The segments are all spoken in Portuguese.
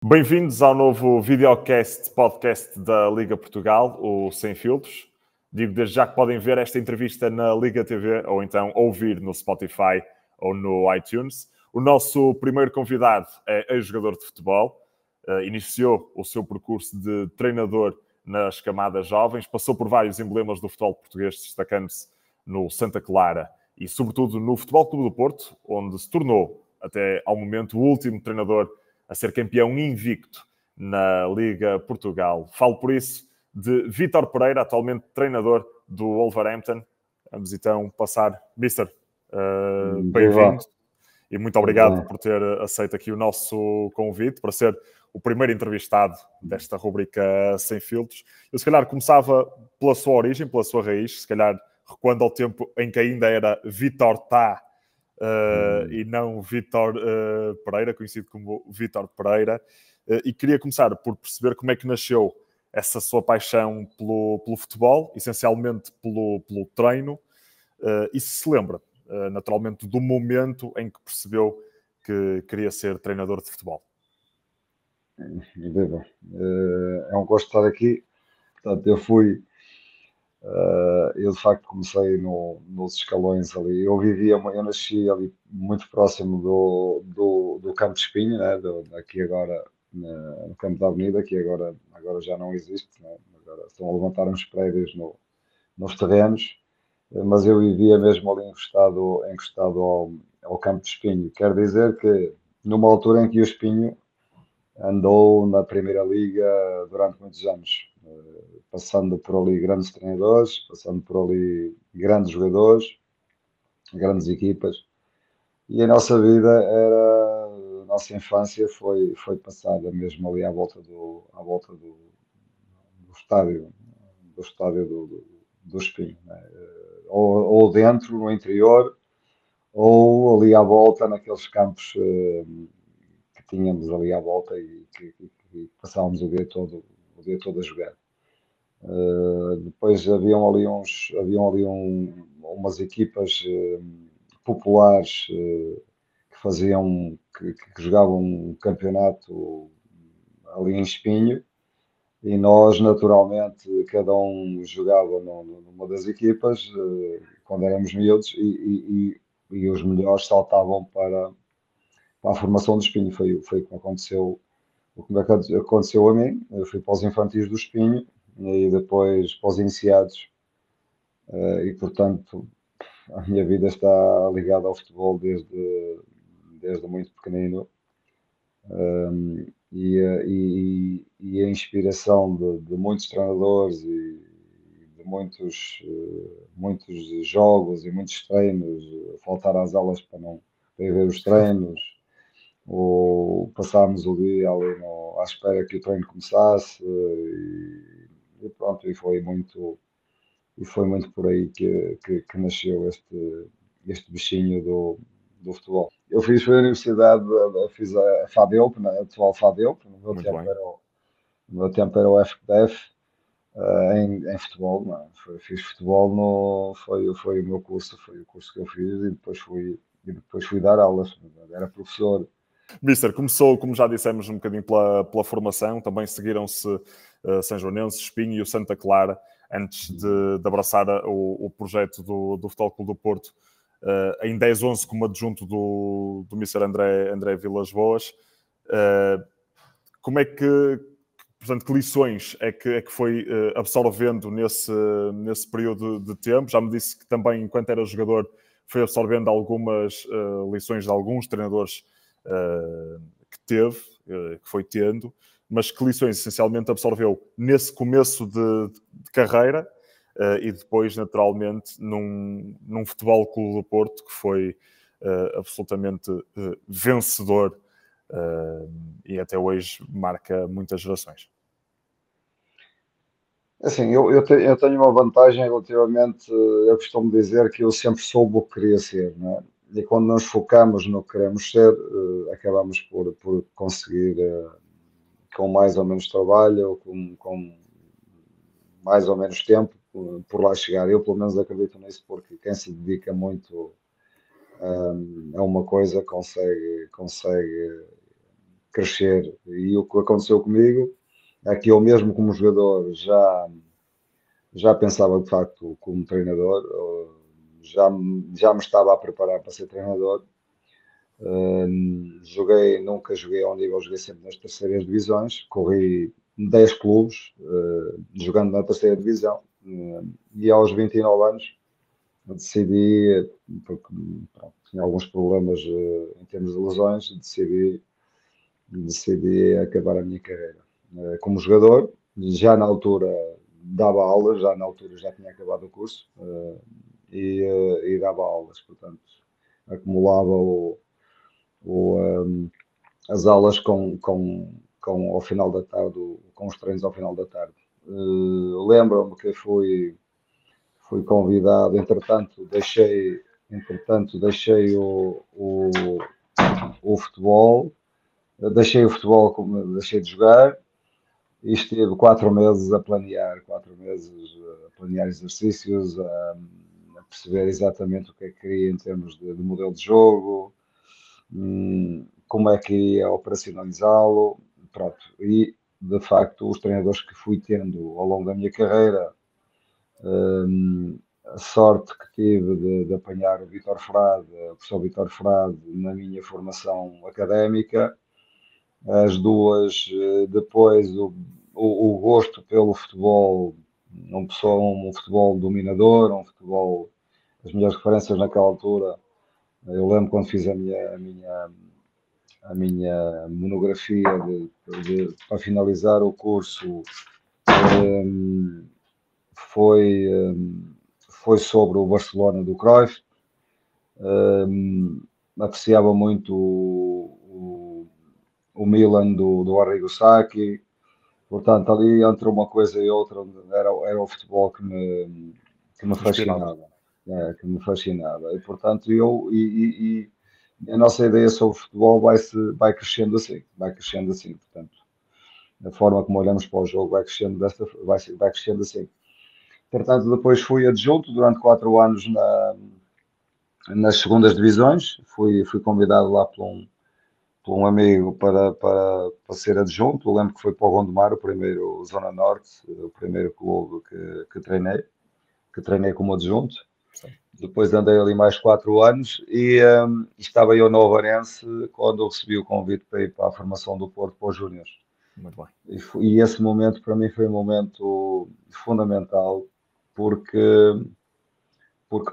Bem-vindos ao novo podcast da Liga Portugal, o Sem Filtros. Digo desde já que podem ver esta entrevista na Liga TV ou então ouvir no Spotify ou no iTunes. O nosso primeiro convidado é ex-jogador de futebol. Iniciou o seu percurso de treinador nas camadas jovens, passou por vários emblemas do futebol português, destacando-se no Santa Clara e, sobretudo, no Futebol Clube do Porto, onde se tornou, até ao momento, o último treinador a ser campeão invicto na Liga Portugal. Falo por isso de Vítor Pereira, atualmente treinador do Wolverhampton. Vamos então passar. Mister, bem-vindo e muito obrigado por ter aceito aqui o nosso convite para ser o primeiro entrevistado desta rubrica Sem Filtros. Eu se calhar começava pela sua origem, pela sua raiz, se calhar recuando ao tempo em que ainda era Vítor Tá, e não Vítor Pereira, conhecido como Vítor Pereira, e queria começar por perceber como é que nasceu essa sua paixão pelo futebol, essencialmente pelo treino, e se lembra, naturalmente, do momento em que percebeu que queria ser treinador de futebol. É um gosto estar aqui. Portanto, eu de facto comecei nos escalões ali. Eu nasci ali muito próximo do Campo de Espinho, né? Aqui agora, no Campo da Avenida, que agora já não existe, né? Agora estão a levantar uns prédios nos terrenos, mas eu vivia mesmo ali encostado ao Campo de Espinho. Quer dizer que numa altura em que o Espinho andou na Primeira Liga durante muitos anos, passando por ali grandes treinadores, passando por ali grandes jogadores, grandes equipas. E a nossa vida a nossa infância foi passada mesmo ali à volta do estádio, do Espinho, né? Ou dentro, no interior, ou ali à volta, naqueles campos que tínhamos ali à volta e que passávamos o dia todo a jogar. Depois haviam ali umas equipas populares que jogavam um campeonato ali em Espinho, e nós naturalmente cada um jogava numa das equipas quando éramos miúdos, e os melhores saltavam para a formação do Espinho. Foi o que aconteceu a mim. Eu fui para os infantis do Espinho e depois para os iniciados, e portanto a minha vida está ligada ao futebol desde muito pequenino, e a inspiração de muitos treinadores e de muitos jogos e muitos treinos, faltar às aulas para ir ver os treinos, ou passarmos o dia ali à espera que o treino começasse, e pronto, e foi muito por aí que nasceu este bichinho do futebol. Eu fiz a universidade, fiz a FADEUP, a atual FADEUP, no meu tempo era o FDF, em futebol, não é? Fiz futebol, foi o meu curso, foi o curso que eu fiz, e depois fui dar aulas, era professor. Mister, começou, como já dissemos, um bocadinho pela formação, também seguiram-se São Joanense, Espinho e o Santa Clara, antes de abraçar o projeto do Futebol Clube do Porto, em 10-11 como adjunto do Mister André Vilas Boas. Como é que, portanto, que lições é que foi absorvendo nesse período de tempo? Já me disse que também, enquanto era jogador, foi absorvendo algumas lições de alguns treinadores que foi tendo, mas que lições essencialmente absorveu nesse começo de carreira, e depois, naturalmente, num Futebol Clube do Porto que foi absolutamente vencedor, e até hoje marca muitas gerações. Assim, eu tenho uma vantagem relativamente, eu costumo dizer que eu sempre soube o que queria ser, não é? E quando nos focamos no que queremos ser, acabamos por conseguir, com mais ou menos trabalho, com mais ou menos tempo por lá chegar. Eu, pelo menos, acredito nisso, porque quem se dedica muito a uma coisa consegue crescer. E o que aconteceu comigo é que eu mesmo como jogador já pensava de facto como treinador, já me estava a preparar para ser treinador. Nunca joguei ao nível, joguei sempre nas terceiras divisões, corri 10 clubes, jogando na terceira divisão, e aos 29 anos decidi, porque pronto, tinha alguns problemas em termos de lesões, decidi acabar a minha carreira como jogador. Já na altura dava aulas, já na altura já tinha acabado o curso, e dava aulas, portanto acumulava as aulas ao final da tarde, com os treinos ao final da tarde. Lembro-me que fui convidado, entretanto deixei o futebol, deixei de jogar e estive 4 meses a planear, 4 meses a planear exercícios, a perceber exatamente o que é que queria em termos de modelo de jogo, como é que ia operacionalizá-lo, pronto. E, de facto, os treinadores que fui tendo ao longo da minha carreira, a sorte que tive de apanhar o professor Vítor Frade, na minha formação académica, as duas, depois o gosto pelo futebol, um futebol dominador, as minhas referências naquela altura. Eu lembro quando fiz a minha monografia para finalizar o curso, foi sobre o Barcelona do Cruyff. Apreciava muito o Milan do Arrigo Sacchi. Portanto, ali entre uma coisa e outra era o futebol que me fascinava. Que me fascinava. E, portanto, a nossa ideia sobre o futebol vai crescendo assim. Portanto, a forma como olhamos para o jogo vai crescendo assim. Portanto, depois fui adjunto durante 4 anos nas segundas divisões. Fui convidado lá por um amigo para ser adjunto. Eu lembro que foi para o Gondomar, o primeiro Zona Norte, o primeiro clube que treinei como adjunto. Sim. Depois andei ali mais 4 anos e estava eu no Ovarense quando recebi o convite para ir para a formação do Porto para os Júniores. Muito bem. E esse momento para mim foi um momento fundamental porque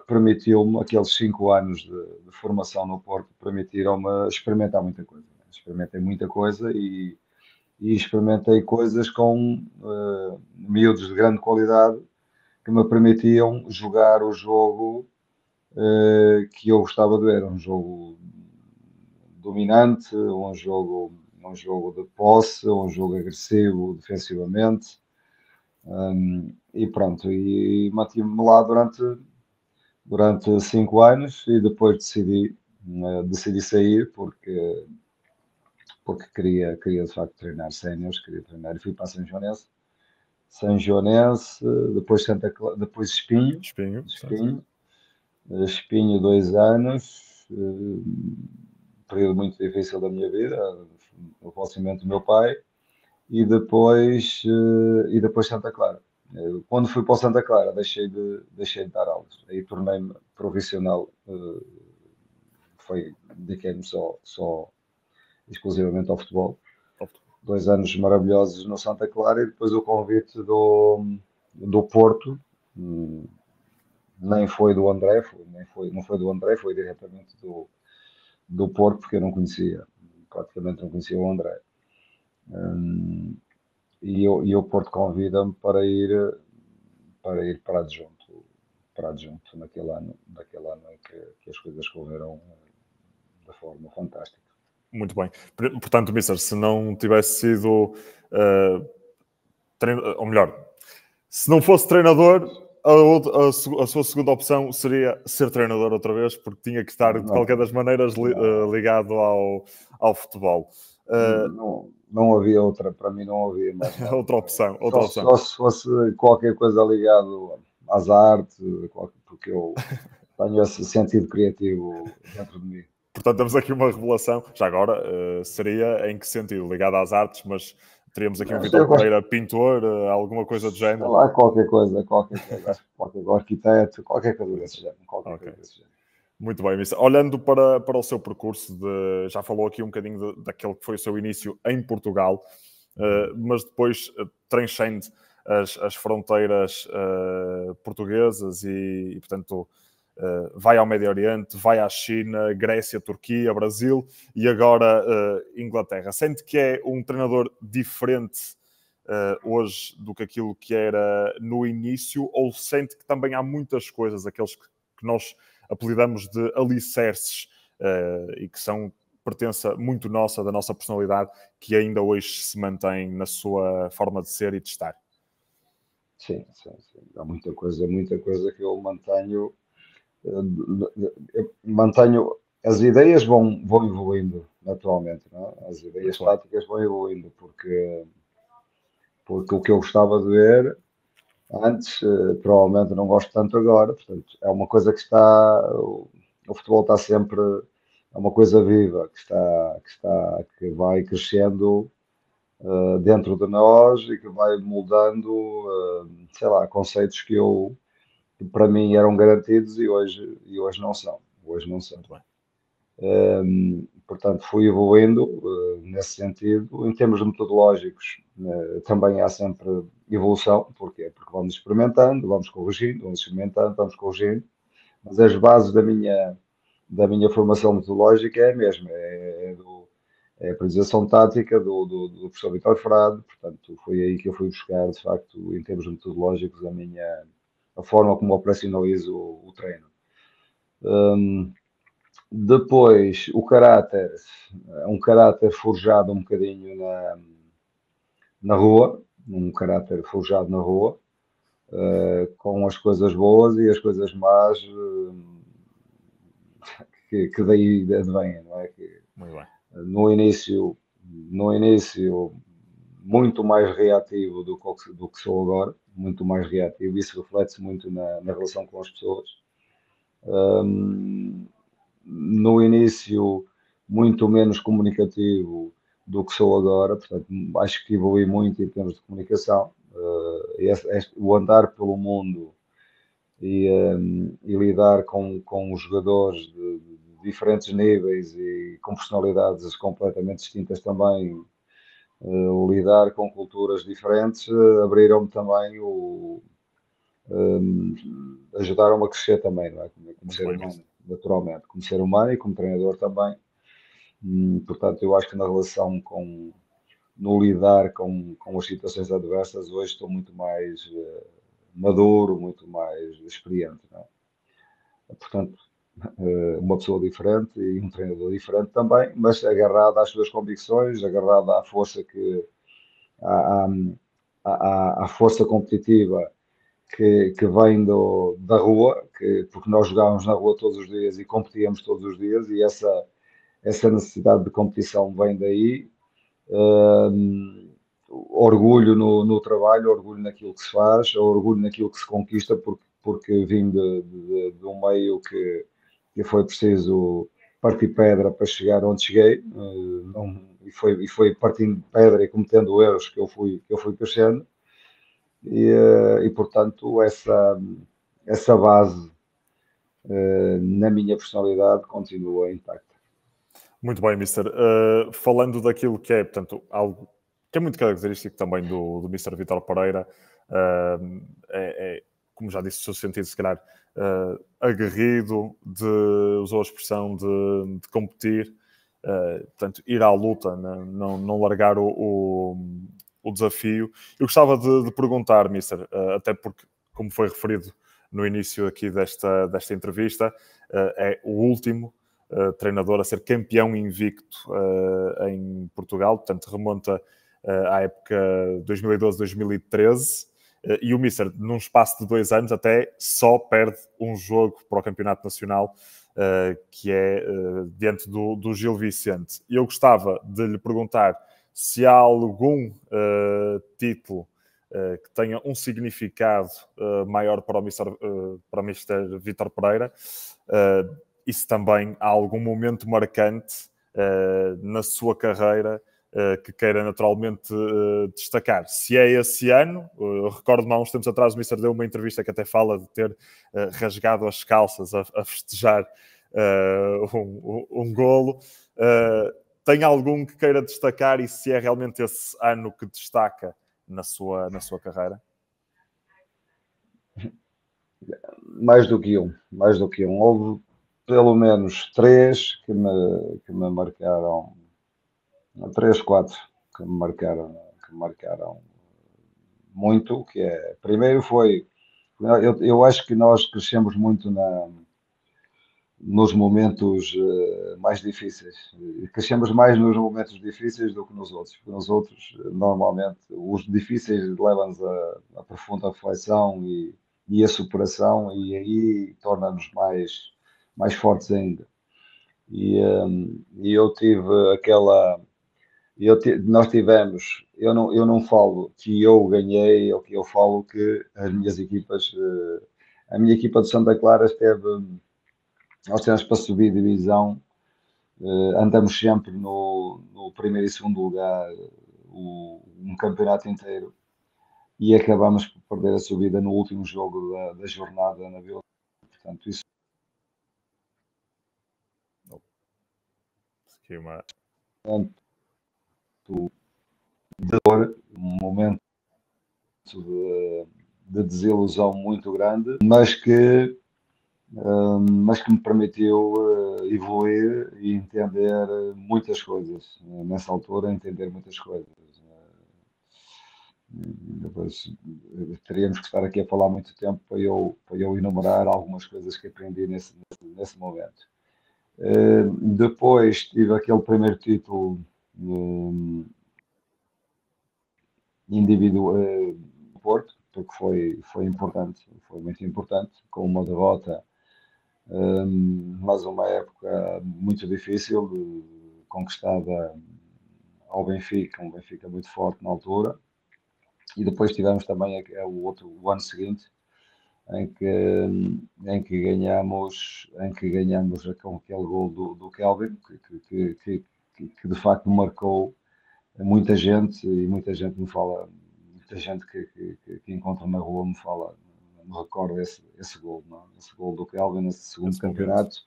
permitiu-me, aqueles 5 anos de formação no Porto, permitiram-me experimentar muita coisa. Experimentei muita coisa e experimentei coisas com miúdos de grande qualidade que me permitiam jogar o jogo que eu gostava de ver. Um jogo dominante, um jogo de posse, um jogo agressivo defensivamente. E pronto, e mantive-me lá durante 5 anos e depois decidi sair porque queria de facto treinar séniores, e fui para São Joanense, depois depois Espinho, Espinho 2 anos, período muito difícil da minha vida, o falecimento do meu pai, e depois Santa Clara. Quando fui para o Santa Clara, deixei de dar aulas. Aí tornei-me profissional. Dediquei-me só exclusivamente ao futebol. 2 anos maravilhosos no Santa Clara e depois o convite do Porto. Nem foi do André, não foi do André, foi diretamente do Porto, porque eu praticamente não conhecia o André. E o Porto convida-me para ir para adjunto naquele ano em que as coisas correram de forma fantástica. Muito bem. Portanto, Mister, se não tivesse sido ou melhor, se não fosse treinador, a sua segunda opção seria ser treinador outra vez, porque tinha que estar de qualquer das maneiras ligado ao futebol. Não havia outra, para mim não havia mais nada. Outra opção. Só se fosse qualquer coisa ligado às artes, porque eu tenho esse sentido criativo dentro de mim. Portanto, temos aqui uma revelação. Já agora, seria em que sentido? Ligado às artes, mas teríamos aqui um Vítor Pereira pintor, alguma coisa do género? Sei lá, qualquer coisa. Acho que qualquer arquiteto, qualquer coisa desse género. Muito bem, Mister. Olhando para o seu percurso, já falou aqui um bocadinho daquele que foi o seu início em Portugal, mas depois transcende as fronteiras portuguesas e portanto, vai ao Médio Oriente, vai à China, Grécia, Turquia, Brasil e agora Inglaterra. Sente que é um treinador diferente hoje do que aquilo que era no início, ou sente que também há muitas coisas, aqueles que nós apelidamos de alicerces e que são pertença muito nossa, da nossa personalidade, que ainda hoje se mantém na sua forma de ser e de estar? Sim. Há muita coisa que eu mantenho. As ideias vão evoluindo naturalmente, não é? As ideias táticas vão evoluindo, porque o que eu gostava de ver antes, provavelmente não gosto tanto agora. Portanto, é uma coisa que o futebol está sempre, é uma coisa viva, que vai crescendo dentro de nós e que vai moldando, sei lá, conceitos que para mim eram garantidos e hoje não são. Muito bem. Portanto, fui evoluindo nesse sentido. Em termos metodológicos, também há sempre evolução. Porquê? Porque vamos experimentando, vamos corrigindo, vamos experimentando, vamos corrigindo. Mas as bases da minha formação metodológica é a mesma. É a priorização tática do professor Vítor Frade. Portanto, foi aí que eu fui buscar, de facto, em termos metodológicos, a forma como operacionalizo o treino. Depois, o caráter, um caráter forjado um bocadinho na rua, um caráter forjado na rua, com as coisas boas e as coisas más que daí advêm, não é? Muito bem. No início, muito mais reativo do que sou agora, muito mais reativo, isso reflete-se muito na relação com as pessoas. No início, muito menos comunicativo do que sou agora, portanto, acho que evolui muito em termos de comunicação. O andar pelo mundo e lidar com os jogadores de diferentes níveis e com personalidades completamente distintas também, lidar com culturas diferentes, abriram-me também ajudaram-me a crescer também, não é? Como ser humano, naturalmente, como ser humano e como treinador também. Portanto, eu acho que na relação no lidar com as situações adversas, hoje estou muito mais maduro, muito mais experiente, não é? Portanto, uma pessoa diferente e um treinador diferente também, mas agarrado às suas convicções, agarrado à força à força competitiva que vem da rua, porque nós jogávamos na rua todos os dias e competíamos todos os dias, e essa necessidade de competição vem daí. Orgulho no trabalho, orgulho naquilo que se faz, orgulho naquilo que se conquista, porque vim de um meio que foi preciso partir pedra para chegar onde cheguei, e foi partindo pedra e cometendo erros que eu fui crescendo, e portanto essa base na minha personalidade continua intacta. Muito bem, Mister. Falando daquilo que é, portanto, algo que é muito característico também do Mister Vítor Pereira, como já disse, o seu sentido, se calhar, aguerrido, usou a expressão de competir, portanto, ir à luta, não largar o desafio. Eu gostava de perguntar, Mister, até porque, como foi referido no início aqui desta entrevista, é o último treinador a ser campeão invicto em Portugal, portanto remonta à época 2012-2013, e o Mister, num espaço de 2 anos, até só perde um jogo para o Campeonato Nacional que é diante do Gil Vicente. Eu gostava de lhe perguntar se há algum título que tenha um significado maior para o Mr. Vítor Pereira, e se também há algum momento marcante na sua carreira que queira naturalmente destacar. Se é esse ano, recordo-me há uns tempos atrás o Mister deu uma entrevista que até fala de ter rasgado as calças a festejar um golo. Tem algum que queira destacar e se é realmente esse ano que destaca na sua carreira? Mais do que um. Houve pelo menos 3 que me marcaram, 3, 4 que me marcaram muito, que é, primeiro foi, eu acho que nós crescemos muito nos momentos mais difíceis. Crescemos mais nos momentos difíceis do que nos outros, porque nos outros, normalmente, os difíceis levam-nos a profunda reflexão e a superação, e aí torna-nos mais fortes ainda. E eu tive aquela... nós tivemos, eu não falo que eu ganhei, ou que eu falo que as minhas equipas, a minha equipa de Santa Clara esteve, nós temos para subir divisão, andamos sempre no primeiro e segundo lugar, um campeonato inteiro, e acabamos por perder a subida no último jogo da jornada na Vila. Portanto, isso é uma... de dor, um momento de desilusão muito grande, mas que me permitiu evoluir e entender muitas coisas. Nessa altura, entender muitas coisas. Depois teríamos que estar aqui a falar muito tempo para eu enumerar algumas coisas que aprendi nesse momento. Depois tive aquele primeiro título individual do Porto, porque foi importante, foi muito importante, com uma derrota, mas uma época muito difícil, conquistada ao Benfica, um Benfica muito forte na altura. E depois tivemos também o ano seguinte, em que ganhamos com aquele gol do Kelvin, que de facto marcou muita gente, e muita gente me fala, muita gente que encontra na rua me fala, me recorda esse gol, não? Esse gol do Kelvin nesse segundo campeonato.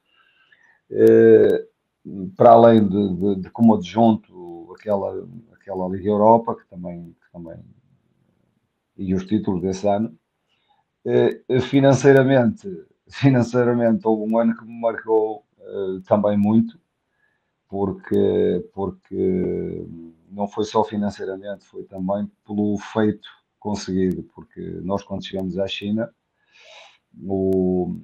Para além de como adjunto aquela Liga Europa, que também e os títulos desse ano. Financeiramente houve um ano que me marcou também muito, porque não foi só financeiramente, foi também pelo feito conseguido, porque nós, quando chegamos à China, o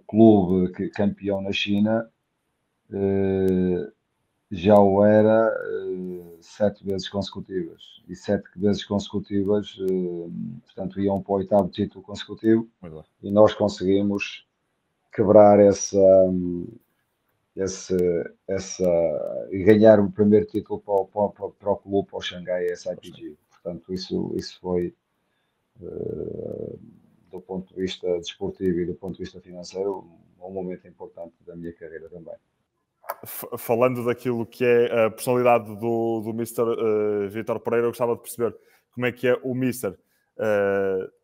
clube campeão na China já o era 7 vezes consecutivas, e 7 vezes consecutivas, portanto, iam para o 8º título consecutivo, e nós conseguimos quebrar e ganhar o primeiro título para o clube, para o Xangai SIPG. Portanto, isso foi, do ponto de vista desportivo e do ponto de vista financeiro, um momento importante da minha carreira também. Falando daquilo que é a personalidade do Mr. Vítor Pereira, eu gostava de perceber como é que é o Mr.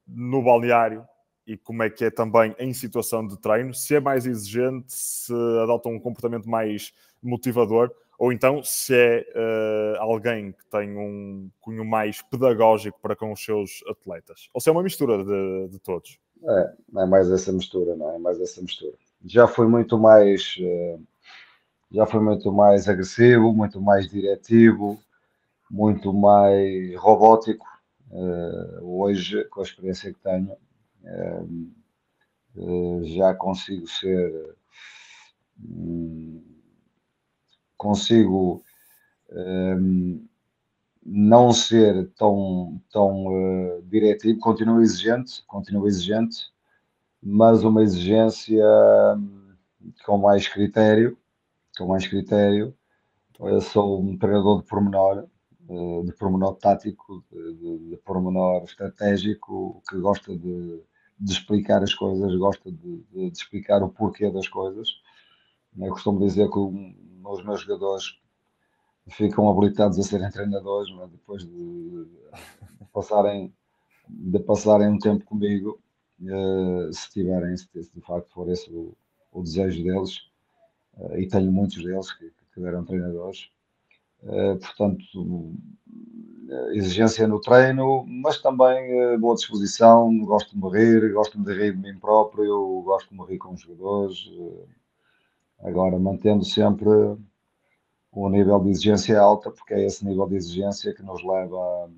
No balneário e como é que é também em situação de treino, se é mais exigente, se adota um comportamento mais motivador, ou então se é alguém que tem um cunho mais pedagógico para com os seus atletas, ou se é uma mistura de todos. É mais essa mistura, não é? É mais essa mistura. Já foi muito mais agressivo, muito mais diretivo, muito mais robótico. Hoje, com a experiência que tenho, já consigo ser... consigo não ser tão diretivo, continuo exigente, mas uma exigência com mais critério, com mais critério. Eu sou um treinador de pormenor tático, de pormenor estratégico, que gosta de explicar as coisas, gosta de explicar o porquê das coisas. Eu costumo dizer que os meus jogadores ficam habilitados a serem treinadores, mas depois passarem, de passarem um tempo comigo, se tiverem, se de facto for esse o desejo deles, e tenho muitos deles que eram treinadores. Portanto, exigência no treino, mas também boa disposição, gosto de me rir, gosto de rir de mim próprio, gosto de me rir com os jogadores. Agora, mantendo sempre um nível de exigência alta, porque é esse nível de exigência que nos leva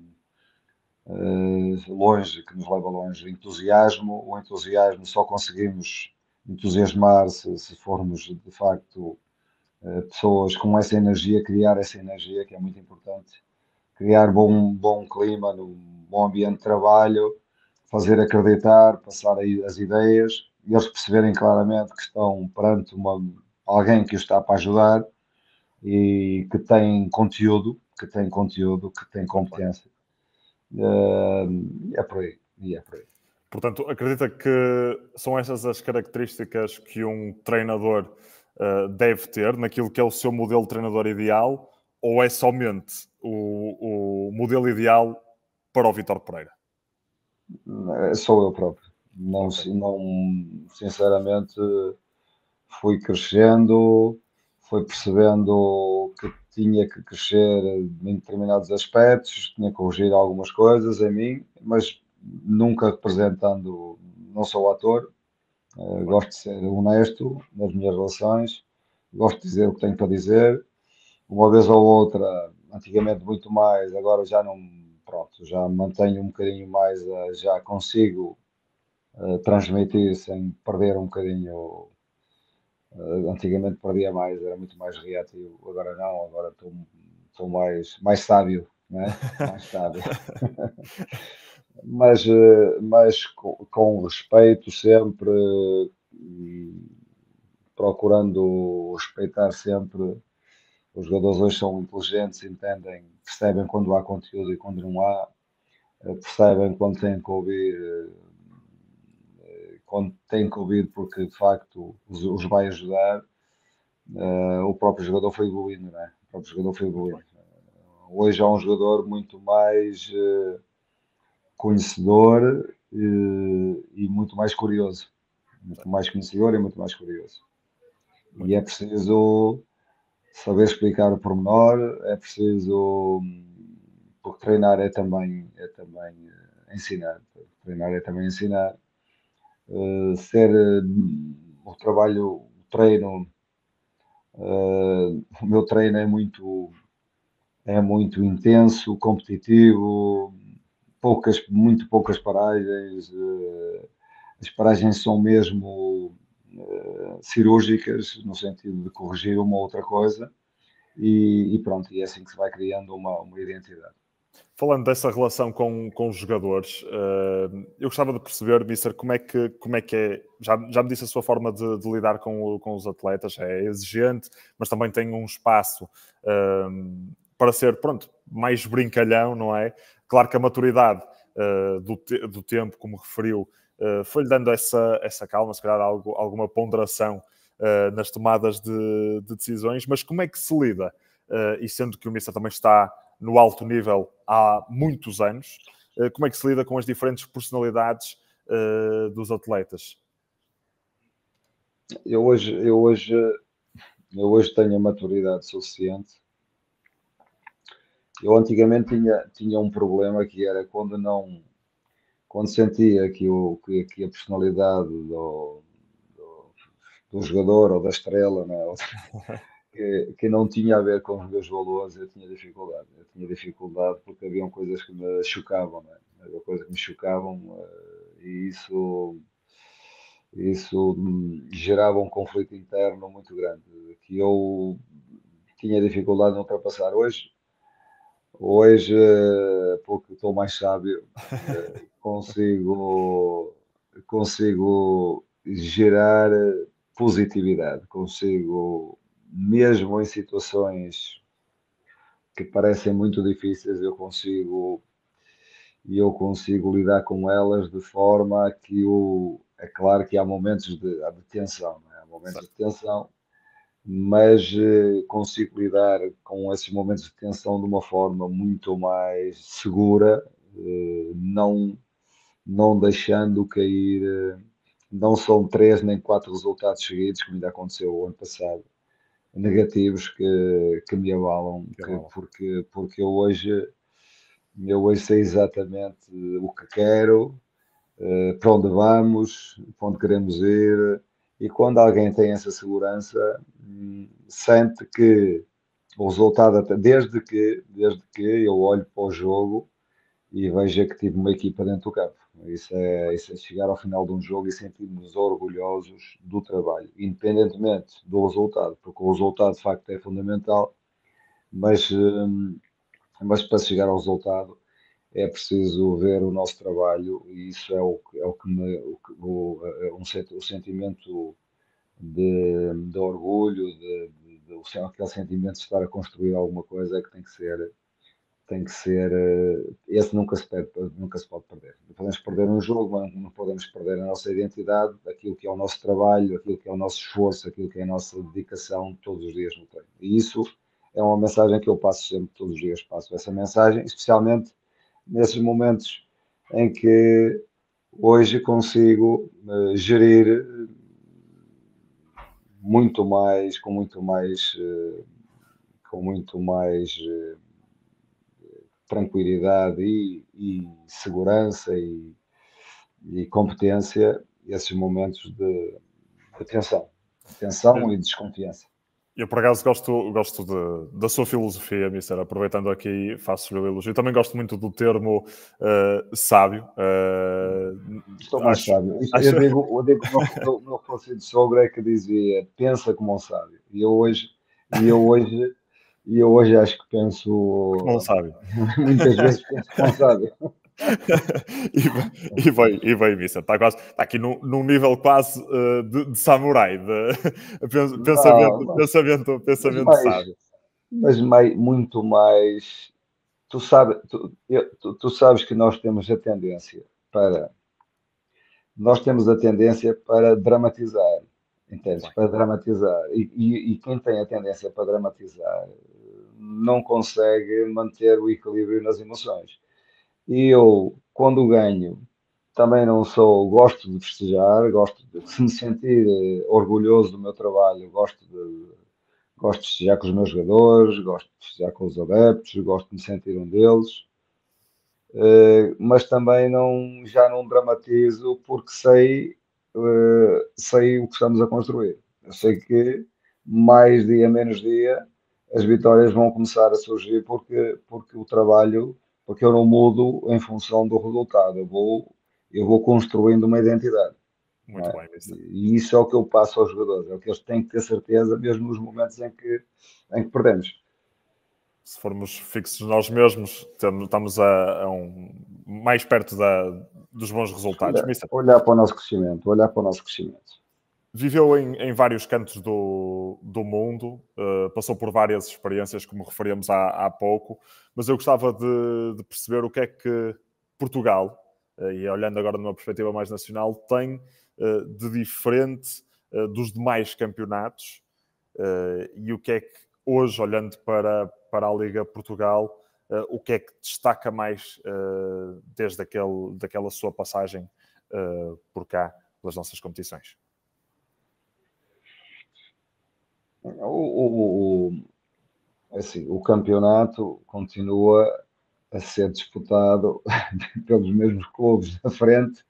longe, que nos leva longe. Entusiasmo, o entusiasmo só conseguimos entusiasmar se formos de facto pessoas com essa energia, criar essa energia que é muito importante, criar bom clima, um bom ambiente de trabalho, fazer acreditar, passar aí as ideias e eles perceberem claramente que estão perante alguém que os está para ajudar e que tem conteúdo, que tem competência. É por aí, e é por aí. Portanto, acredita que são essas as características que um treinador deve ter naquilo que é o seu modelo de treinador ideal, ou é somente o modelo ideal para o Vítor Pereira? Sou eu próprio. Não, Ok. não, sinceramente, fui crescendo, fui percebendo que tinha que crescer em determinados aspectos, tinha que corrigir algumas coisas em mim, mas nunca representando, não sou ator, Claro. gosto de ser honesto nas minhas relações, gosto de dizer o que tenho para dizer, uma vez ou outra, antigamente muito mais, agora já não, pronto, já mantenho um bocadinho mais, já consigo transmitir sem perder um bocadinho. Antigamente perdia mais, era muito mais reativo, agora não, agora estou mais sábio, né? Mais sábio. Mas com respeito sempre, procurando respeitar sempre. Os jogadores hoje são inteligentes, entendem, percebem quando há conteúdo e quando não há, percebem quando têm que ouvir porque de facto os vai ajudar. O próprio jogador foi evoluindo, né? O próprio jogador foi Muito evoluindo. bem. Hoje é um jogador muito mais conhecedor e muito mais curioso. Muito Certo. mais conhecedor e muito mais curioso. E Muito é bem. preciso saber explicar o pormenor, é preciso. Porque treinar é também ensinar. Treinar é também ensinar. O trabalho, o treino, o meu treino é muito intenso, competitivo, muito poucas paragens. As paragens são mesmo cirúrgicas, no sentido de corrigir uma ou outra coisa, e pronto, e é assim que se vai criando uma identidade. Falando dessa relação com os jogadores, eu gostava de perceber, Mister, como é que é. Já me disse a sua forma de lidar com os atletas, é exigente, mas também tem um espaço para ser, pronto, mais brincalhão, não é? Claro que a maturidade do tempo, como referiu, foi-lhe dando essa calma, se calhar alguma ponderação nas tomadas de decisões, mas como é que se lida? E sendo que o Mister também está no alto nível há muitos anos, como é que se lida com as diferentes personalidades dos atletas? Eu hoje, eu hoje, eu hoje tenho a maturidade suficiente. Eu antigamente tinha um problema que era quando sentia que a personalidade do jogador ou da estrela, né, que não tinha a ver com os meus valores, eu tinha dificuldade. Eu tinha dificuldade porque haviam coisas que me chocavam, né? Havia coisas que me chocavam, e isso gerava um conflito interno muito grande, que eu tinha dificuldade em ultrapassar. Hoje, porque estou mais sábio, consigo. consigo gerar positividade, consigo, mesmo em situações que parecem muito difíceis, eu consigo lidar com elas de forma que é claro que há momentos de tensão, não é? Há momentos de Certo. tensão, mas consigo lidar com esses momentos de tensão de uma forma muito mais segura, não deixando cair, não são 3 nem 4 resultados seguidos, como ainda aconteceu o ano passado, negativos que me abalam, Que bom. porque eu hoje sei exatamente o que quero, para onde vamos, para onde queremos ir, e quando alguém tem essa segurança, sente que o resultado, desde que eu olho para o jogo e veja que tive uma equipa dentro do campo. Isso é chegar ao final de um jogo e sentirmos orgulhosos do trabalho, independentemente do resultado, porque o resultado de facto é fundamental, mas, mas para chegar ao resultado é preciso ver o nosso trabalho e isso é o que me, o sentimento de orgulho, aquele sentimento de estar a construir alguma coisa é que tem que ser, esse nunca se pode perder. Não podemos perder um jogo, mas não podemos perder a nossa identidade, aquilo que é o nosso trabalho, aquilo que é o nosso esforço, aquilo que é a nossa dedicação todos os dias no treino. E isso é uma mensagem que eu passo sempre, todos os dias passo essa mensagem, especialmente nesses momentos em que hoje consigo gerir muito mais, com muito mais tranquilidade e segurança e competência esses momentos de tensão e desconfiança. Eu, por acaso, gosto da sua filosofia, Mister, aproveitando aqui, faço-lhe o elogio. Também gosto muito do termo sábio. Estou mais Acho, sábio. acho... Eu digo o meu falecido sogro é que dizia, pensa como um sábio. E eu hoje acho que como um penso, sábio. muitas vezes penso como um sábio. E bem, Mister, está aqui num nível quase de samurai, de Não, mas pensamento sábio. muito mais. Tu sabes que nós temos a tendência para dramatizar, Muito entendes? bem. Para dramatizar. E quem tem a tendência para dramatizar não consegue manter o equilíbrio nas emoções. E eu, quando ganho, também não sou, gosto de festejar, gosto de se me sentir orgulhoso do meu trabalho, gosto de festejar com os meus jogadores, gosto de festejar com os adeptos, gosto de me sentir um deles, mas também já não dramatizo porque sei o que estamos a construir. Eu sei Certo. que mais dia, menos dia, as vitórias vão começar a surgir porque o trabalho, porque eu não mudo em função do resultado, eu vou construindo uma identidade, não Muito é? bem, Mister. E isso é o que eu passo aos jogadores, é o que eles têm que ter certeza, mesmo nos momentos em que perdemos. Se formos fixos nós mesmos, estamos mais perto dos bons resultados. Olhar, Mister, olhar para o nosso crescimento, olhar para o nosso crescimento. viveu em vários cantos do mundo, passou por várias experiências, como referíamos há pouco, mas eu gostava de perceber o que é que Portugal, e olhando agora numa perspectiva mais nacional, tem de diferente dos demais campeonatos, e o que é que hoje, olhando para a Liga Portugal, o que é que destaca mais desde daquela sua passagem por cá, pelas nossas competições? Assim, o campeonato continua a ser disputado pelos mesmos clubes da frente.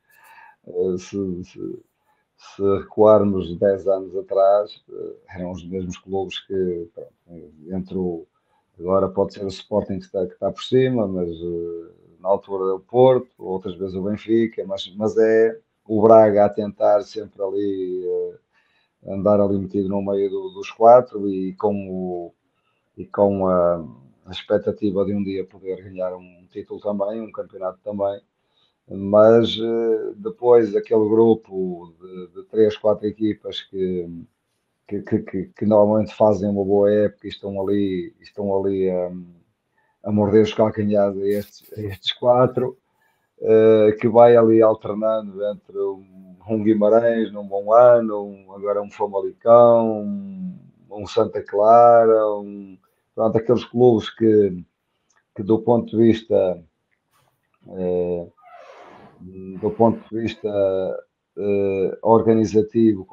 Se recuarmos 10 anos atrás, eram os mesmos clubes que, pronto, agora pode ser o Sporting que está por cima, mas na altura é o Porto, outras vezes o Benfica, mas é o Braga a tentar sempre ali andar ali metido no meio dos quatro e com a expectativa de um dia poder ganhar um título também, um campeonato também. Mas depois aquele grupo de 3, 4 equipas que normalmente fazem uma boa época e estão ali a morder os calcanhares a estes quatro, que vai ali alternando entre um Guimarães num bom ano, agora um Famalicão, um Santa Clara, pronto, aqueles clubes que eh, do ponto de vista organizativo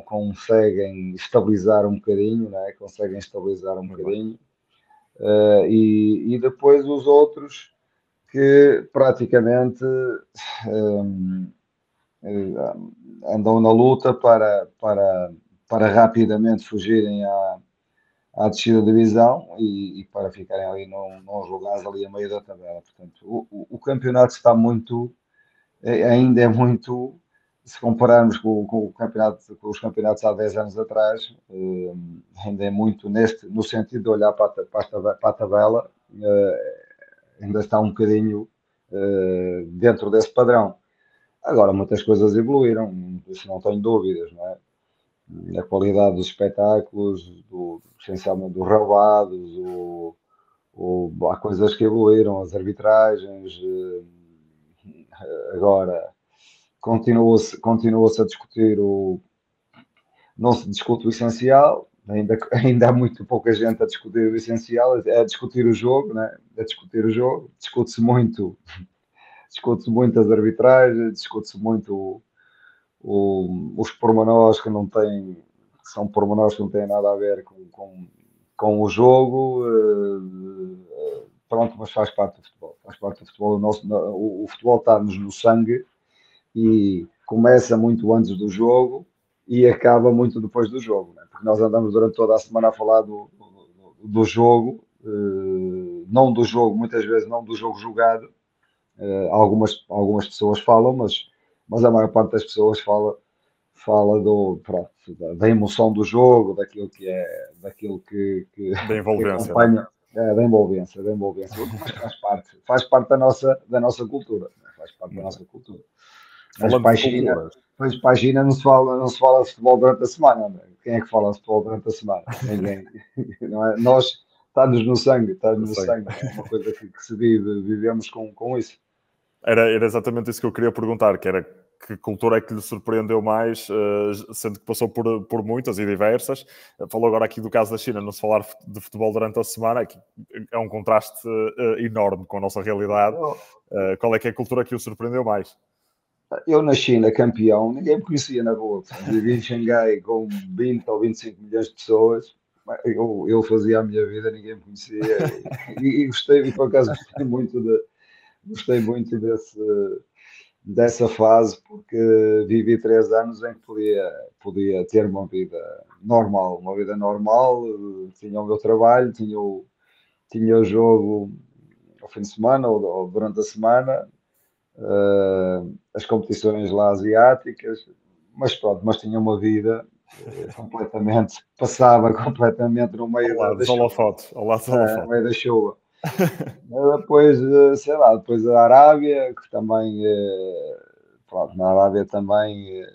conseguem estabilizar um bocadinho, né? Conseguem estabilizar um Muito bem. bocadinho. E depois os outros que praticamente um, andam na luta para rapidamente fugirem à descida da divisão e para ficarem ali nos lugares ali a meio da tabela. Portanto, o campeonato está muito, ainda é muito, se compararmos com o campeonato, com os campeonatos há 10 anos atrás, ainda é muito no sentido de olhar para a tabela, ainda está um bocadinho dentro desse padrão. Agora, muitas coisas evoluíram, isso não tenho dúvidas, não é? A qualidade dos espetáculos, essencialmente dos relevados, há coisas que evoluíram, as arbitragens, agora continua-se a discutir não se discute o essencial, ainda há muito pouca gente a discutir o essencial, é a discutir o jogo, né? A discutir o jogo, discute-se muito as arbitragens, discute-se muito os pormenores que são pormenores que não têm nada a ver com o jogo, pronto, mas faz parte do futebol. Faz parte do futebol. O futebol está-nos no sangue e começa muito antes do jogo e acaba muito depois do jogo, né? Porque nós andamos durante toda a semana a falar do jogo, não do jogo, muitas vezes não do jogo jogado. Algumas pessoas falam, mas a maior parte das pessoas fala pronto, da emoção do jogo, daquilo Da que envolvência, não é? acompanha, da envolvência, mas faz parte da nossa cultura, né? Faz parte da Muito bem. nossa cultura. Mas Falando para de a China, culturas, pois para a China não se fala de futebol durante a semana, né? Quem é que fala de futebol durante a semana? Ninguém. Não é? Nós, está-nos no sangue, está-nos não no sei. sangue, é uma coisa que se vive, vivemos com isso. Era exatamente isso que eu queria perguntar, que era que cultura é que lhe surpreendeu mais, sendo que passou por muitas e diversas. Falou agora aqui do caso da China, não se falar de futebol durante a semana, que é um contraste enorme com a nossa realidade. Qual é que é a cultura que o surpreendeu mais? Eu na China, campeão, ninguém me conhecia na rua. Portanto, vivi em Xangai com 20 ou 25 milhões de pessoas. Eu fazia a minha vida, ninguém me conhecia. E gostei, e por acaso gostei muito dessa fase, porque vivi 3 anos em que podia ter uma vida normal, tinha o meu trabalho, tinha o jogo ao fim de semana ou durante a semana, as competições lá asiáticas, mas pronto, mas tinha uma vida passava completamente no Ao meio da, lado da dos chuva, holofotes, ao lado dos no holofotes. meio da chuva. Depois, sei lá, depois a Arábia, que também, pronto, na Arábia também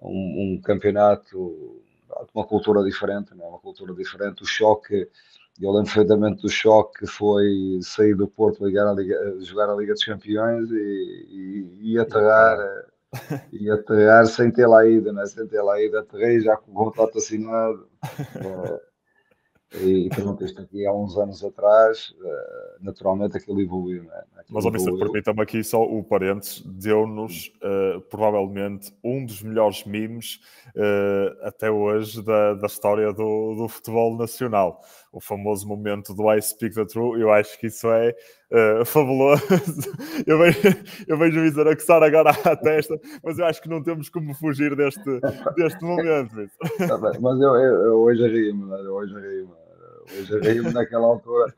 um campeonato, uma cultura diferente, não é? Uma cultura diferente, o choque. Eu lembro perfeitamente do choque que foi sair do Porto, jogar a Liga dos Campeões e E aterrar. aterrar sem ter lá ido, né? Sem ter lá ido, aterrei já com o contrato assinado. E pronto, isto aqui há uns anos atrás, naturalmente aquilo evoluiu, né? Mas, Aquilo ó, Mister, evoluiu. permita-me aqui só o parênteses, deu-nos provavelmente um dos melhores memes até hoje da história do futebol nacional. O famoso momento do I speak the truth, eu acho que isso é fabuloso. Eu vejo o Mister a coçar agora à testa, mas eu acho que não temos como fugir deste momento, Mister. Tá bem, mas eu hoje rio-me, né? Hoje rio-me naquela altura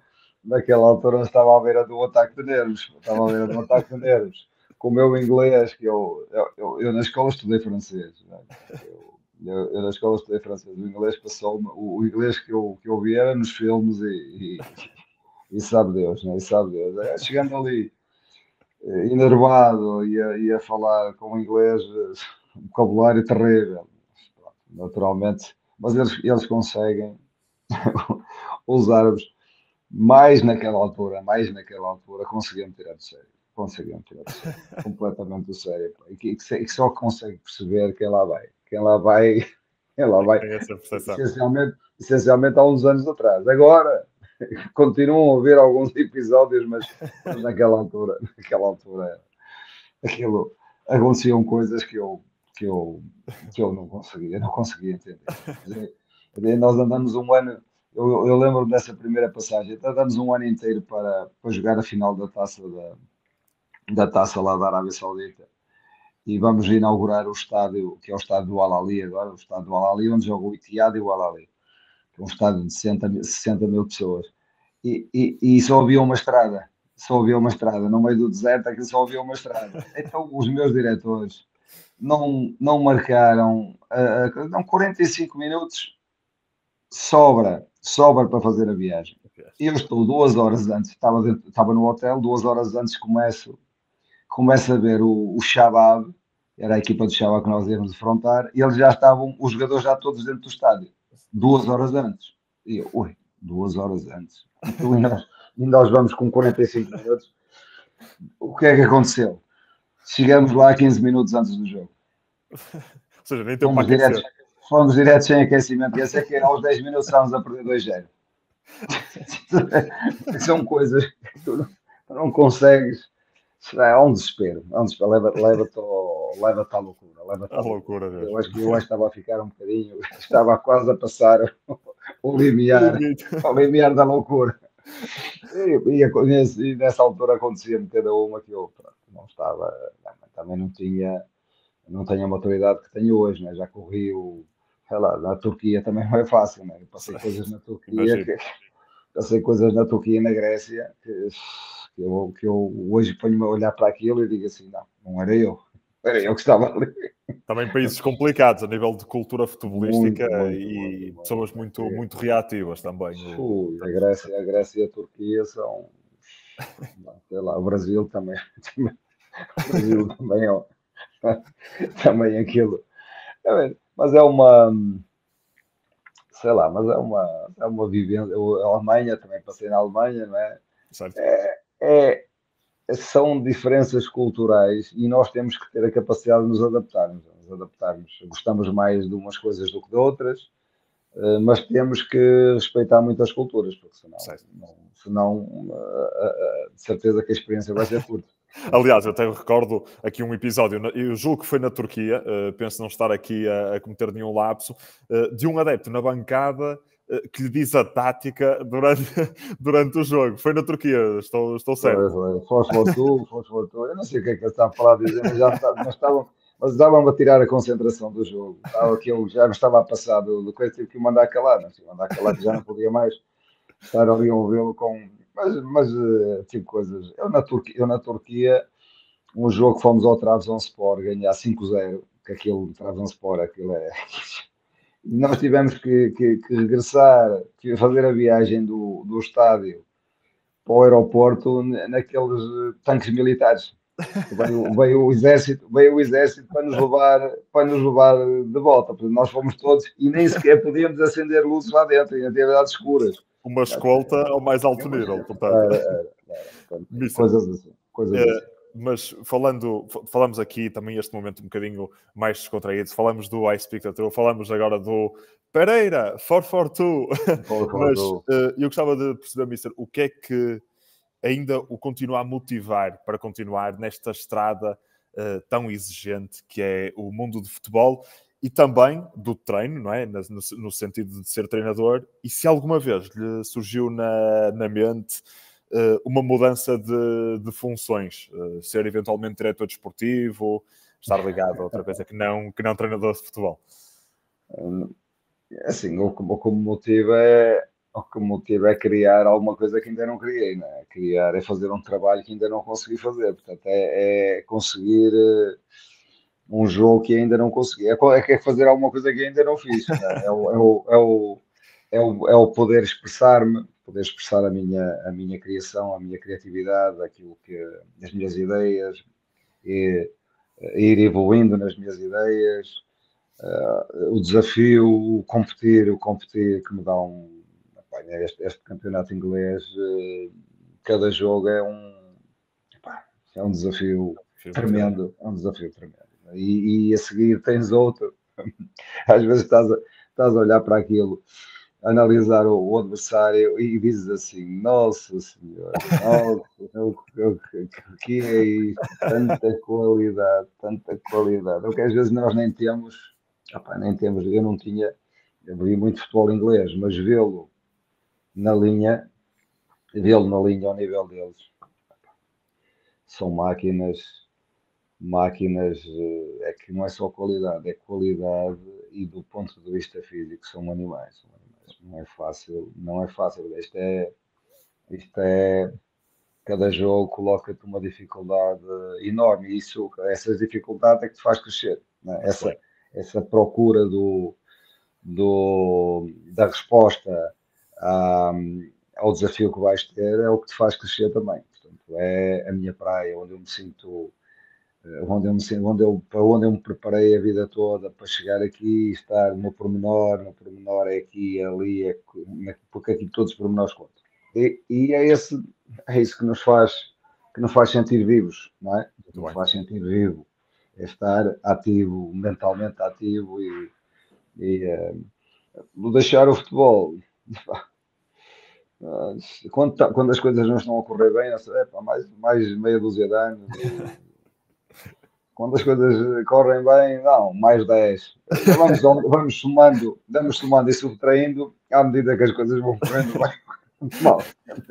eu estava à beira do ataque de nervos, estava à beira do ataque de nervos, com o meu inglês, que eu na escola estudei francês, né? Eu na escola estudei francês, o inglês passou-me, o inglês que eu vi era nos filmes e sabe Deus, né? E sabe Deus. Chegando ali, enervado e a falar com inglês, um vocabulário terrível. Naturalmente, mas eles conseguem, os árabes, mais naquela altura, conseguiam tirar de sério. Conseguiam tirar de sério. Completamente do sério. E que só consegue perceber quem lá vai. Quem lá vai, quem lá vai. Tem essa percepção. Essencialmente há uns anos atrás. Agora, continuam a ver alguns episódios, mas naquela altura, aquilo aconteciam coisas que eu, que eu não conseguia entender. Nós andamos um ano, eu lembro dessa primeira passagem, então andamos um ano inteiro para jogar a final da taça lá da Arábia Saudita. E vamos inaugurar o estádio, que é o estádio do Al-Ahly agora, o estádio do Al-Ahly, onde joga o Etihad e o Al-Ahly, que é um estádio de 60 mil pessoas. E só havia uma estrada, no meio do deserto, aquilo só havia uma estrada. Então os meus diretores não marcaram, não, 45 minutos sobra para fazer a viagem. Eu estou 2 horas antes, estava no hotel, 2 horas antes começo a ver o Shabab, era a equipa do Shabab que nós íamos defrontar, e eles já estavam, os jogadores já todos dentro do estádio, 2 horas antes. E eu, ui, 2 horas antes. Então, e nós vamos com 45 minutos. O que é que aconteceu? Chegamos lá 15 minutos antes do jogo. Ou seja, nem tempo para aquecer. Fomos diretos sem aquecimento. E esse é que aos 10 minutos estávamos a perder 2-0. São coisas que tu não consegues. É um desespero. Leva-te à loucura. A loucura mesmo. Eu acho que estava a ficar um bocadinho. Estava quase a passar o limiar da loucura. E nessa altura acontecia-me cada uma que eu não estava. Também não tenho a maturidade que tenho hoje, né? Já corri sei lá, na Turquia também não é fácil, né? Eu passei coisas na Turquia, e na Grécia que eu hoje ponho-me a olhar para aquilo e digo assim, não era eu que estava ali. Também países complicados a nível de cultura futebolística e pessoas muito reativas também. A Grécia e a Turquia são, sei lá, o Brasil também. O Brasil também aquilo. Mas é uma, sei lá, é uma vivência. A Alemanha, também passei na Alemanha, não é? Certo. São diferenças culturais e nós temos que ter a capacidade de nos adaptarmos. Gostamos mais de umas coisas do que de outras, mas temos que respeitar muitas culturas, porque senão de certeza que a experiência vai ser curta. Aliás, eu até recordo aqui um episódio, eu julgo que foi na Turquia, penso não estar aqui a cometer nenhum lapso, de um adepto na bancada que lhe diz a tática durante o jogo. Foi na Turquia, estou certo. Foste tu. Eu não sei o que é que ele está a falar, dizer, mas estavam a tirar a concentração do jogo. Aquilo já não estava a passar do coisa, tive que mandar calar, que já não podia mais estar ali a ouvi-lo com... Mas tipo coisas... Eu na Turquia, um jogo que fomos ao Trabzonspor ganhar 5-0, que aquilo Trabzonspor, aquilo é... Nós tivemos que regressar, fazer a viagem do estádio para o aeroporto naqueles tanques militares. Veio o exército para nos levar de volta. Portanto, nós fomos todos e nem sequer podíamos acender luzes lá dentro, em atividades escuras. Uma escolta ao mais alto nível, portanto. Coisas assim. Mas falamos aqui também este momento um bocadinho mais descontraído, falamos do I Speak the Truth, falamos agora do Pereira, 442. Mas eu gostava de perceber, Mister, o que é que ainda o continua a motivar para continuar nesta estrada tão exigente que é o mundo do futebol e também do treino, não é? No sentido de ser treinador, e se alguma vez lhe surgiu na mente uma mudança de funções, ser eventualmente diretor desportivo, estar ligado a outra coisa que não treinador de futebol. Assim, o que me motiva é criar alguma coisa que ainda não criei, não é? É fazer um trabalho que ainda não consegui fazer, portanto é conseguir um jogo que ainda não consegui, é fazer alguma coisa que ainda não fiz, não é? É o poder expressar-me poder expressar a minha criação, a minha criatividade, as minhas ideias, e ir evoluindo nas minhas ideias, o desafio, o competir que me dá este campeonato inglês, cada jogo é um desafio tremendo, E a seguir tens outro, às vezes estás a olhar para aquilo, analisar o adversário e dizes assim, nossa senhora, o que é isto? Tanta qualidade, o que às vezes nós nem temos, eu não tinha, eu vi muito futebol inglês, mas vê-lo na linha ao nível deles, são máquinas, é que não é só qualidade, é qualidade, e do ponto de vista físico são animais. Não é fácil. Isto é cada jogo coloca-te uma dificuldade enorme, e essas dificuldades é que te faz crescer, não é? Essa procura da resposta ao desafio que vais ter é o que te faz crescer também. Portanto, é a minha praia, onde eu me sinto, para onde eu me preparei a vida toda para chegar aqui e estar no pormenor é aqui, ali, porque aqui todos os pormenores contam. E é isso que nos faz sentir vivos, não é? Que nos faz sentir vivo, é estar ativo, mentalmente ativo, e deixar o futebol. Quando as coisas não estão a correr bem, mais meia dúzia de anos. Quando as coisas correm bem, não, mais 10. Vamos somando e subtraindo à medida que as coisas vão correndo bem.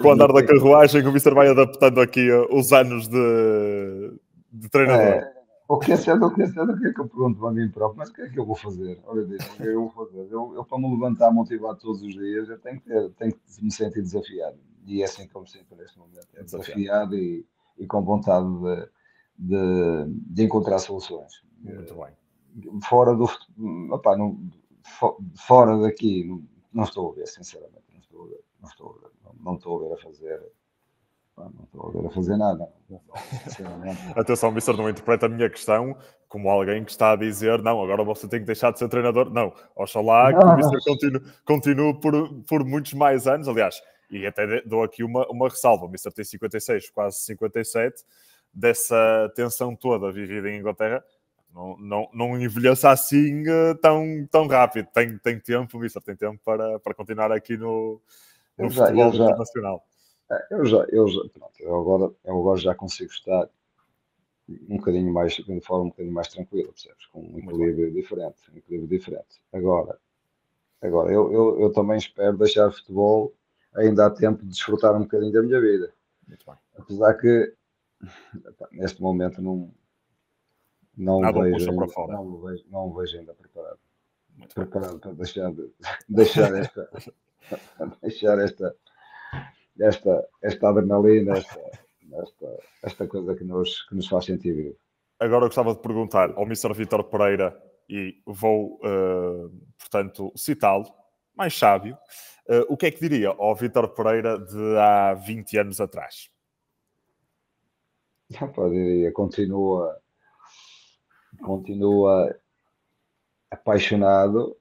Com o andar da carruagem, o Mister vai adaptando aqui os anos de treinador. O que é certo, o que é que eu pergunto a mim próprio, mas o que é que eu vou fazer? Olha disso, o que é que eu vou fazer? Eu para me levantar motivado todos os dias, eu tenho que me sentir desafiado. E é assim que eu me sinto neste momento. É desafiado e com vontade de encontrar soluções. Muito bem. Fora fora daqui, não estou a ver, sinceramente. Não estou a ver a fazer. Não estou a ver a fazer nada. Atenção, o Mister não interpreta a minha questão como alguém que está a dizer não, agora você tem que deixar de ser treinador. Não, oxalá que o Mister continue por muitos mais anos. Aliás, e até dou aqui uma ressalva. O Mister tem 56, quase 57. Dessa tensão toda vivida em Inglaterra, não envelheça assim tão rápido. Tem tempo, Mister, tem tempo para continuar aqui no futebol internacional. Eu agora já consigo estar um bocadinho mais, de forma um bocadinho mais tranquila, percebes? Com um equilíbrio diferente. Agora eu também espero deixar o futebol, ainda há tempo de desfrutar um bocadinho da minha vida. Muito bem. Apesar que neste momento não vejo ainda preparado. Preparado para deixar esta adrenalina, esta coisa que nos faz sentir vivo. Agora eu gostava de perguntar ao Mr. Vítor Pereira, e vou, portanto, citá-lo, mais sábio, o que é que diria ao Vítor Pereira de há 20 anos atrás? Diria, continua apaixonado,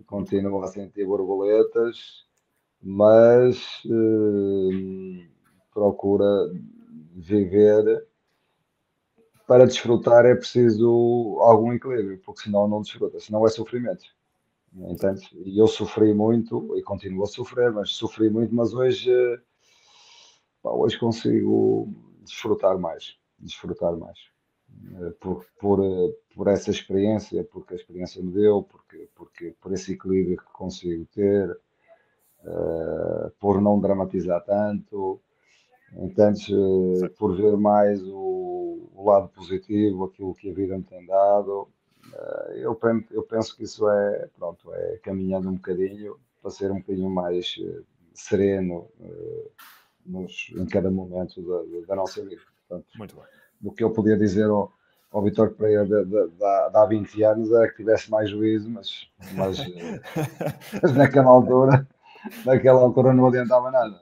continua a sentir borboletas, mas procura viver. Para desfrutar é preciso algum equilíbrio, porque senão não desfruta, senão é sofrimento. Entende? E eu sofri muito e continuo a sofrer, mas hoje consigo desfrutar mais. Por essa experiência, porque a experiência me deu, porque por esse equilíbrio que consigo ter, por não dramatizar tanto, entendes? Por ver mais o lado positivo, aquilo que a vida me tem dado. Eu penso que isso é caminhando um bocadinho para ser um bocadinho mais sereno em cada momento da nossa vida. Portanto, muito bem. Do que eu podia dizer ao Vítor Pereira de há 20 anos era que tivesse mais juízo, mas naquela altura naquela altura não adiantava nada.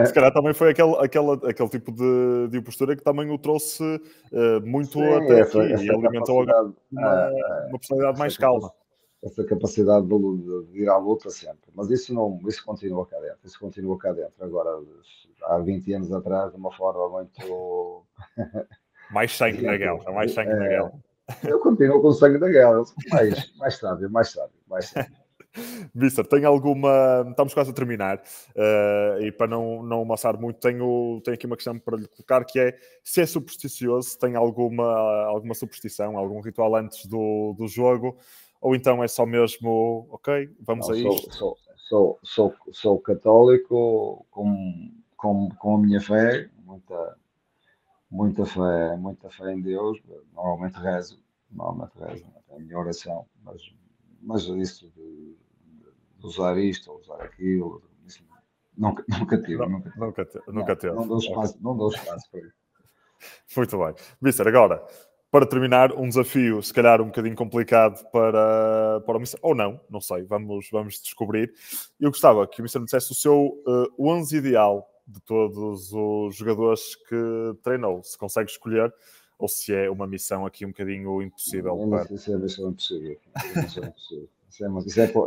Se calhar também foi aquele tipo de postura que também o trouxe muito Sim, até aqui essa e alimentou agora uma personalidade mais calma. Essa capacidade de ir à luta sempre. Mas isso continua cá dentro. Isso continua cá dentro. Agora, há 20 anos atrás, de uma forma muito... Mais sangue na guerra, mais sangue na guerra. Eu continuo com o sangue da guerra. Mais sábio. Mister, tem alguma... Estamos quase a terminar. E para não amassar muito, tenho aqui uma questão para lhe colocar, que é se é supersticioso, se tem alguma superstição, algum ritual antes do jogo, ou então é só mesmo, ok, vamos a isto? Sou católico com a minha fé, muita fé em Deus. Normalmente rezo, é a minha oração, mas isso de usar isto ou usar aquilo, isso nunca tive. Nunca teve. Não dou espaço para isso. Muito bem. Mister, agora, para terminar, um desafio, se calhar um bocadinho complicado para o Mister, ou não sei, vamos descobrir. Eu gostava que o Mister me dissesse o seu 11 ideal de todos os jogadores que treinou, se consegue escolher, ou se é uma missão aqui um bocadinho impossível. Isso é a missão impossível.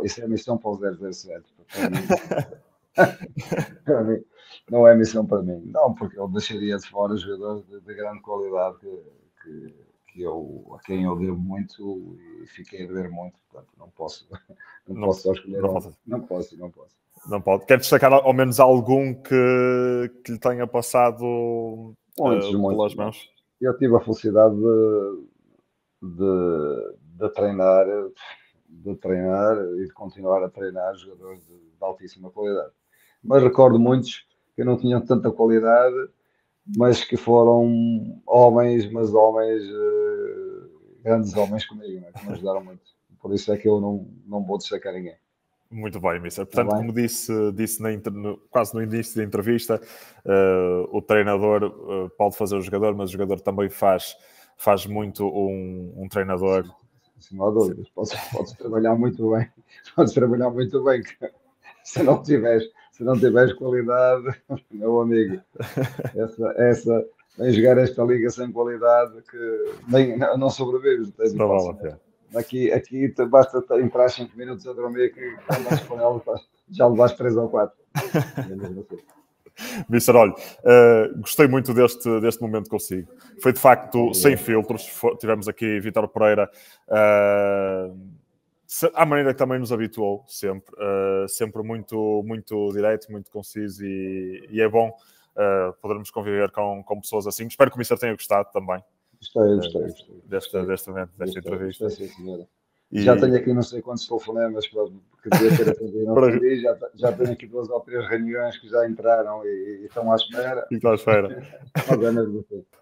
Isso é a missão para o 007. Para mim, não é missão para mim. Não, porque eu deixaria de fora jogadores de grande qualidade a quem eu devo muito e fiquei a dever muito. Portanto, não posso só escolher. Não posso. Não pode. Quer destacar ao menos algum que lhe tenha passado pelas mãos? Eu tive a felicidade de treinar e de continuar a treinar jogadores de altíssima qualidade. Mas recordo muitos que não tinham tanta qualidade, mas que foram grandes homens comigo, né? Que me ajudaram muito. Por isso é que eu não vou destacar ninguém. Muito bem, Mister. Portanto, como disse quase no início da entrevista, o treinador pode fazer o jogador, mas o jogador também faz muito um treinador. Não há dúvidas. Podes trabalhar muito bem. Se não tiveres qualidade, meu amigo, vem jogar esta liga sem qualidade que não sobrevives. Não vale a pena. Aqui basta entrar 5 minutos a dormir que andas com ela, já levaste 3 ou 4. Mister, olha, gostei muito deste momento consigo. Foi de facto sem filtros. Tivemos aqui Vítor Pereira, à maneira que também nos habituou, sempre muito, muito direto, muito conciso e é bom podermos conviver com pessoas assim. Espero que o Mister tenha gostado também. Gostei. Deste momento, desta entrevista. Sim, senhora. Já tenho aqui não sei quantos telefonemas que devia ter atendido. Já tenho aqui 2 ou 3 reuniões que já entraram e estão à espera.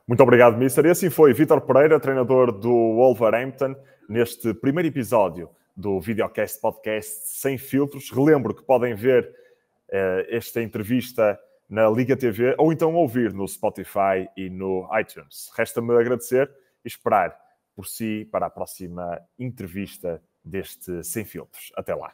Muito obrigado, Mister. E assim foi Vítor Pereira, treinador do Wolverhampton, neste primeiro episódio do Videocast Podcast Sem Filtros. Relembro que podem ver esta entrevista na Liga TV ou então ouvir no Spotify e no iTunes. Resta-me agradecer e esperar por si para a próxima entrevista deste Sem Filtros. Até lá.